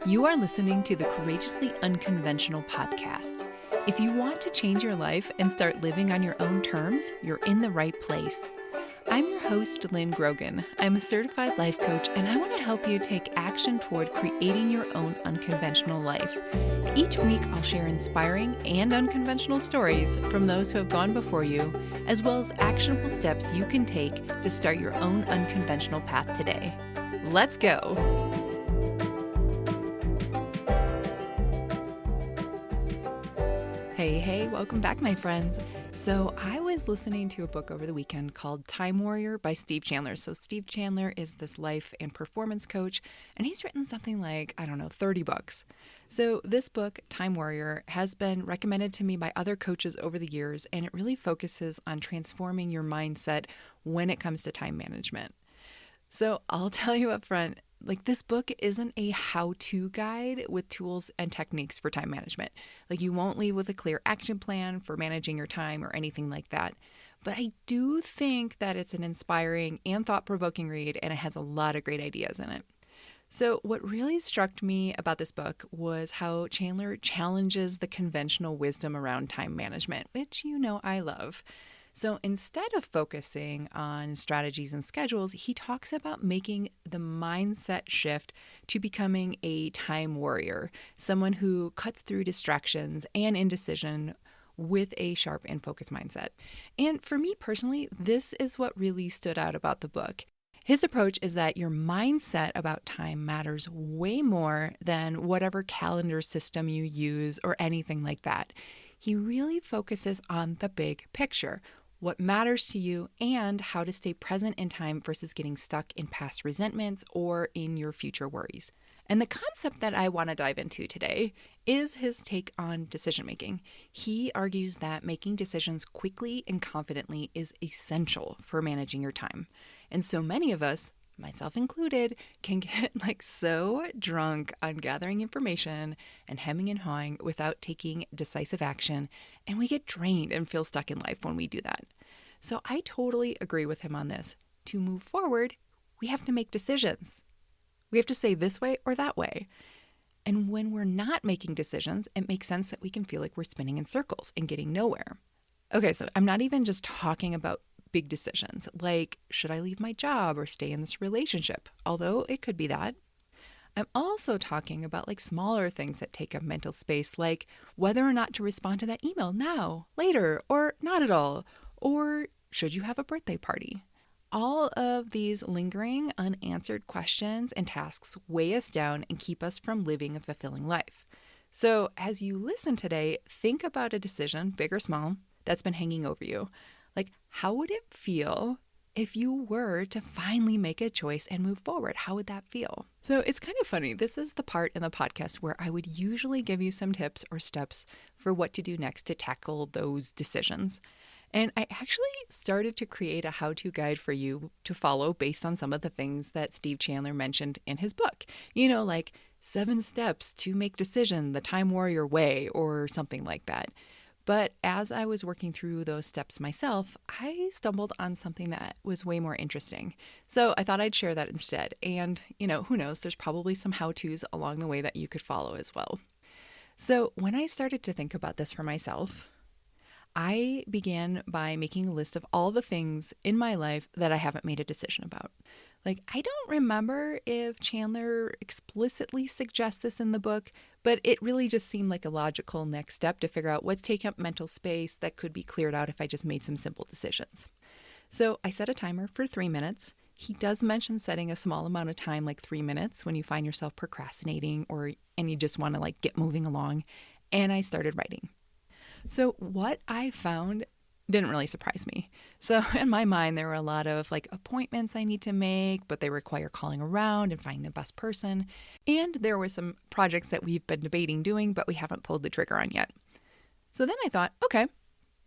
You are listening to the Courageously Unconventional podcast. If you want to change your life and start living on your own terms, you're in the right place. I'm your host, Lynn Grogan. I'm a certified life coach, and I want to help you take action toward creating your own unconventional life. Each week, I'll share inspiring and unconventional stories from those who have gone before you, as well as actionable steps you can take to start your own unconventional path today. Let's go! Hey, welcome back, my friends. So I was listening to a book over the weekend called Time Warrior by Steve Chandler. So Steve Chandler is this life and performance coach, and he's written something like, 30 books. So this book, Time Warrior, has been recommended to me by other coaches over the years, and it really focuses on transforming your mindset when it comes to time management. So I'll tell you up front, this book isn't a how-to guide with tools and techniques for time management. You won't leave with a clear action plan for managing your time or anything like that. But I do think that it's an inspiring and thought-provoking read, and it has a lot of great ideas in it. So what really struck me about this book was how Chandler challenges the conventional wisdom around time management, which I love. So instead of focusing on strategies and schedules, he talks about making the mindset shift to becoming a time warrior, someone who cuts through distractions and indecision with a sharp and focused mindset. And for me personally, this is what really stood out about the book. His approach is that your mindset about time matters way more than whatever calendar system you use or anything like that. He really focuses on the big picture, what matters to you, and how to stay present in time versus getting stuck in past resentments or in your future worries. And the concept that I want to dive into today is his take on decision making. He argues that making decisions quickly and confidently is essential for managing your time. And so many of us, myself included, can get so drunk on gathering information and hemming and hawing without taking decisive action, and we get drained and feel stuck in life when we do that. So I totally agree with him on this. To move forward, we have to make decisions. We have to say this way or that way. And when we're not making decisions, it makes sense that we can feel like we're spinning in circles and getting nowhere. Okay, so I'm not even just talking about big decisions, like should I leave my job or stay in this relationship, although it could be that. I'm also talking about smaller things that take up mental space, like whether or not to respond to that email now, later, or not at all, or should you have a birthday party? All of these lingering, unanswered questions and tasks weigh us down and keep us from living a fulfilling life. So as you listen today, think about a decision, big or small, that's been hanging over you. How would it feel if you were to finally make a choice and move forward? How would that feel? So it's kind of funny. This is the part in the podcast where I would usually give you some tips or steps for what to do next to tackle those decisions. And I actually started to create a how-to guide for you to follow based on some of the things that Steve Chandler mentioned in his book. 7 steps to make decision the Time Warrior way or something like that. But as I was working through those steps myself, I stumbled on something that was way more interesting. So I thought I'd share that instead. And, who knows, there's probably some how-tos along the way that you could follow as well. So when I started to think about this for myself, I began by making a list of all the things in my life that I haven't made a decision about. I don't remember if Chandler explicitly suggests this in the book, but it really just seemed like a logical next step to figure out what's taking up mental space that could be cleared out if I just made some simple decisions. So I set a timer for 3 minutes. He does mention setting a small amount of time, 3 minutes, when you find yourself procrastinating and you just want to get moving along. And I started writing. So what I found didn't really surprise me. So in my mind, there were a lot of appointments I need to make, but they require calling around and finding the best person. And there were some projects that we've been debating doing, but we haven't pulled the trigger on yet. So then I thought, okay,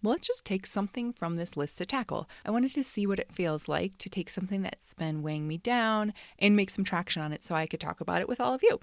well, let's just take something from this list to tackle. I wanted to see what it feels like to take something that's been weighing me down and make some traction on it so I could talk about it with all of you.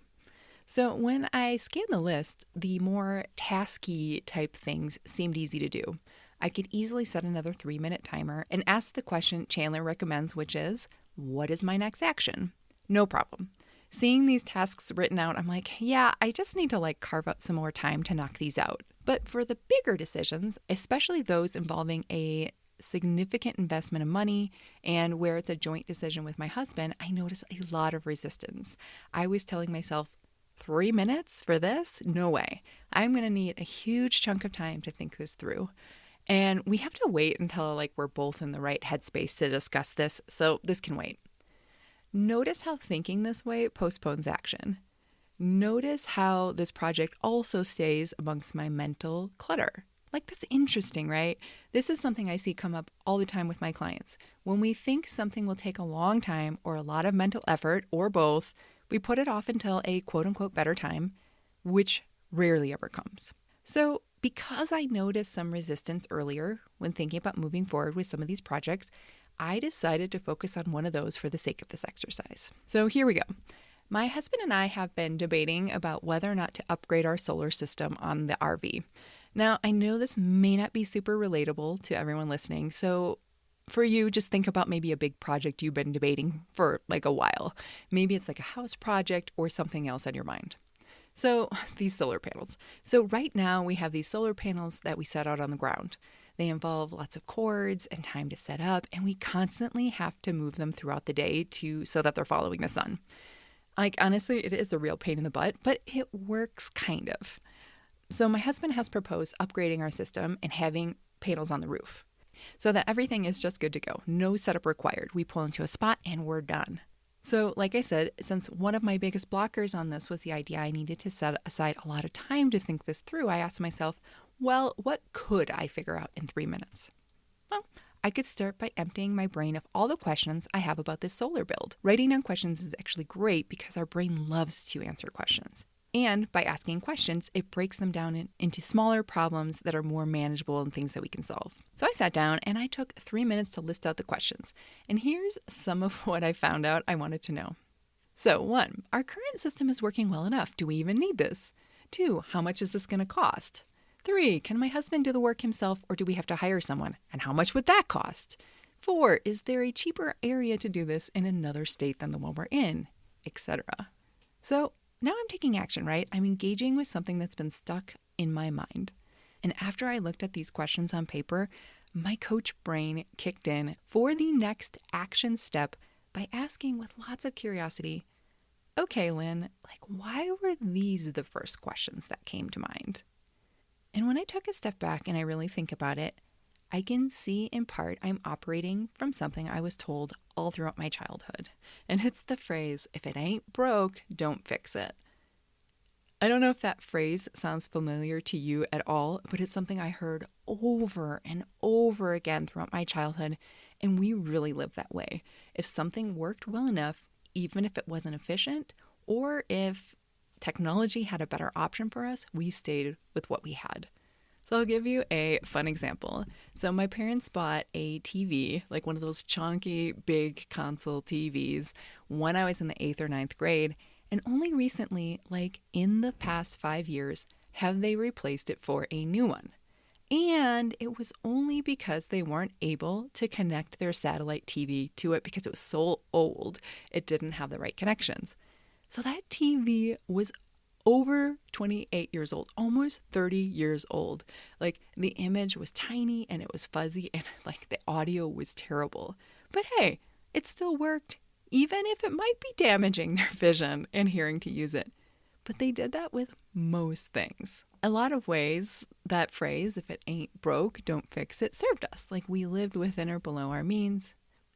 So when I scanned the list, the more tasky type things seemed easy to do. I could easily set another 3-minute timer and ask the question Chandler recommends, which is, what is my next action? No problem. Seeing these tasks written out, I'm like, yeah, I just need to carve out some more time to knock these out. But for the bigger decisions, especially those involving a significant investment of money and where it's a joint decision with my husband, I notice a lot of resistance. I was telling myself, 3 minutes for this? No way. I'm going to need a huge chunk of time to think this through. And we have to wait until we're both in the right headspace to discuss this, so this can wait. Notice how thinking this way postpones action. Notice how this project also stays amongst my mental clutter. That's interesting, right? This is something I see come up all the time with my clients. When we think something will take a long time or a lot of mental effort or both, we put it off until a quote-unquote better time, which rarely ever comes. So because I noticed some resistance earlier when thinking about moving forward with some of these projects, I decided to focus on one of those for the sake of this exercise. So here we go. My husband and I have been debating about whether or not to upgrade our solar system on the RV. Now, I know this may not be super relatable to everyone listening, so for you, just think about maybe a big project you've been debating for a while. Maybe it's a house project or something else on your mind. So these solar panels. So right now we have these solar panels that we set out on the ground. They involve lots of cords and time to set up, and we constantly have to move them throughout the day so that they're following the sun. Honestly, it is a real pain in the butt, but it works kind of. So my husband has proposed upgrading our system and having panels on the roof so that everything is just good to go. No setup required. We pull into a spot and we're done. So like I said, since one of my biggest blockers on this was the idea I needed to set aside a lot of time to think this through, I asked myself, well, what could I figure out in 3 minutes? Well, I could start by emptying my brain of all the questions I have about this solar build. Writing down questions is actually great because our brain loves to answer questions. And by asking questions, it breaks them down into smaller problems that are more manageable and things that we can solve. So I sat down and I took 3 minutes to list out the questions. And here's some of what I found out I wanted to know. So 1, our current system is working well enough. Do we even need this? 2, how much is this going to cost? 3, can my husband do the work himself or do we have to hire someone? And how much would that cost? 4, is there a cheaper area to do this in another state than the one we're in? Etc. So now I'm taking action, right? I'm engaging with something that's been stuck in my mind. And after I looked at these questions on paper, my coach brain kicked in for the next action step by asking with lots of curiosity, okay, Lynn, why were these the first questions that came to mind? And when I took a step back and I really think about it, I can see in part I'm operating from something I was told all throughout my childhood. And it's the phrase, if it ain't broke, don't fix it. I don't know if that phrase sounds familiar to you at all, but it's something I heard over and over again throughout my childhood, and we really lived that way. If something worked well enough, even if it wasn't efficient, or if technology had a better option for us, we stayed with what we had. So I'll give you a fun example. So my parents bought a TV, one of those chunky, big console TVs, when I was in the 8th or 9th grade. And only recently, in the past 5 years, have they replaced it for a new one. And it was only because they weren't able to connect their satellite TV to it because it was so old, it didn't have the right connections. So that TV was over 28 years old, almost 30 years old. The image was tiny and it was fuzzy and the audio was terrible. But hey, it still worked, even if it might be damaging their vision and hearing to use it. But they did that with most things. A lot of ways, that phrase, if it ain't broke, don't fix it, served us. We lived within or below our means.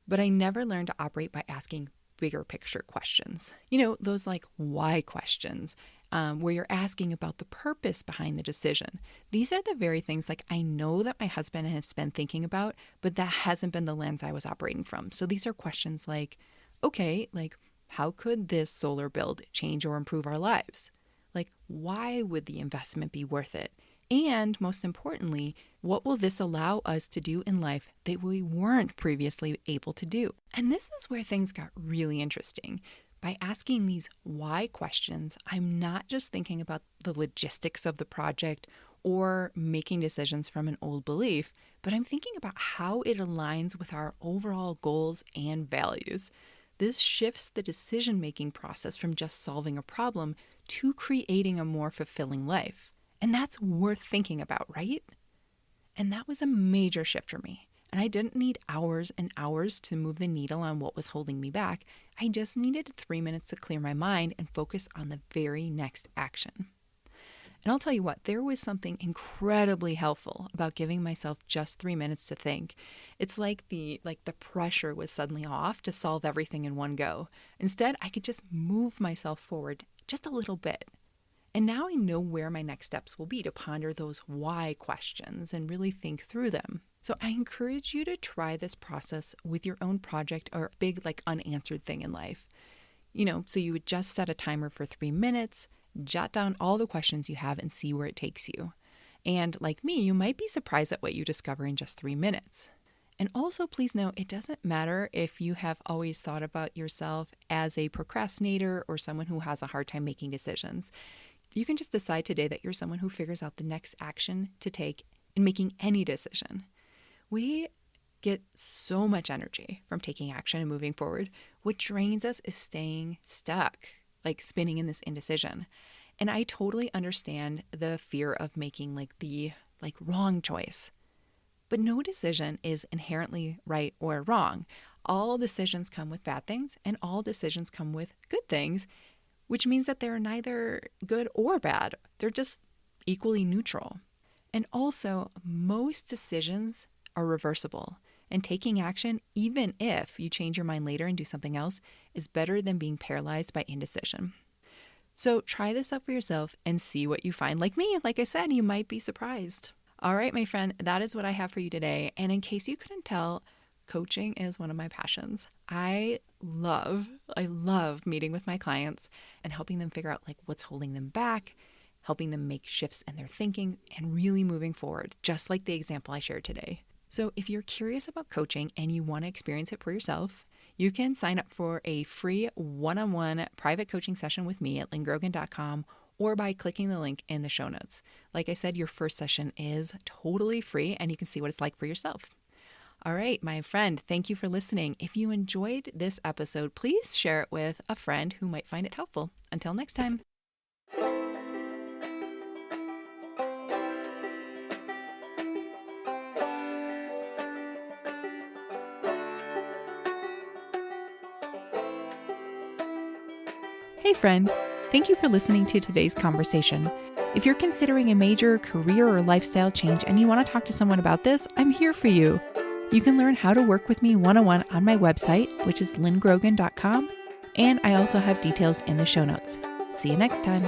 But I never learned to operate by asking bigger picture questions. Those why questions, where you're asking about the purpose behind the decision. These are the very things I know that my husband has been thinking about, but that hasn't been the lens I was operating from. So these are questions okay, how could this solar build change or improve our lives? Why would the investment be worth it? And most importantly, what will this allow us to do in life that we weren't previously able to do? And this is where things got really interesting. By asking these why questions, I'm not just thinking about the logistics of the project or making decisions from an old belief, but I'm thinking about how it aligns with our overall goals and values. This shifts the decision-making process from just solving a problem to creating a more fulfilling life. And that's worth thinking about, right? And that was a major shift for me. And I didn't need hours and hours to move the needle on what was holding me back. I just needed 3 minutes to clear my mind and focus on the very next action. And I'll tell you what, there was something incredibly helpful about giving myself just 3 minutes to think. It's like the pressure was suddenly off to solve everything in one go. Instead, I could just move myself forward just a little bit. And now I know where my next steps will be to ponder those why questions and really think through them. So I encourage you to try this process with your own project or big unanswered thing in life. So you would just set a timer for 3 minutes, jot down all the questions you have and see where it takes you. And like me, you might be surprised at what you discover in just 3 minutes. And also, please know, it doesn't matter if you have always thought about yourself as a procrastinator or someone who has a hard time making decisions. You can just decide today that you're someone who figures out the next action to take in making any decision. We get so much energy from taking action and moving forward. What drains us is staying stuck, spinning in this indecision. And I totally understand the fear of making the wrong choice. But no decision is inherently right or wrong. All decisions come with bad things and all decisions come with good things, which means that they're neither good or bad. They're just equally neutral. And also, most decisions are reversible. And taking action, even if you change your mind later and do something else, is better than being paralyzed by indecision. So try this out for yourself and see what you find. Like me, like I said, you might be surprised. All right, my friend, that is what I have for you today. And in case you couldn't tell, coaching is one of my passions. I love meeting with my clients and helping them figure out what's holding them back, helping them make shifts in their thinking and really moving forward, just like the example I shared today. So if you're curious about coaching and you want to experience it for yourself, you can sign up for a free one-on-one private coaching session with me at lynngrogan.com or by clicking the link in the show notes. Like I said, your first session is totally free and you can see what it's like for yourself. All right, my friend, thank you for listening. If you enjoyed this episode, please share it with a friend who might find it helpful. Until next time. Hey friend, thank you for listening to today's conversation. If you're considering a major career or lifestyle change and you want to talk to someone about this, I'm here for you. You can learn how to work with me one-on-one on my website, which is lynngrogan.com, and I also have details in the show notes. See you next time.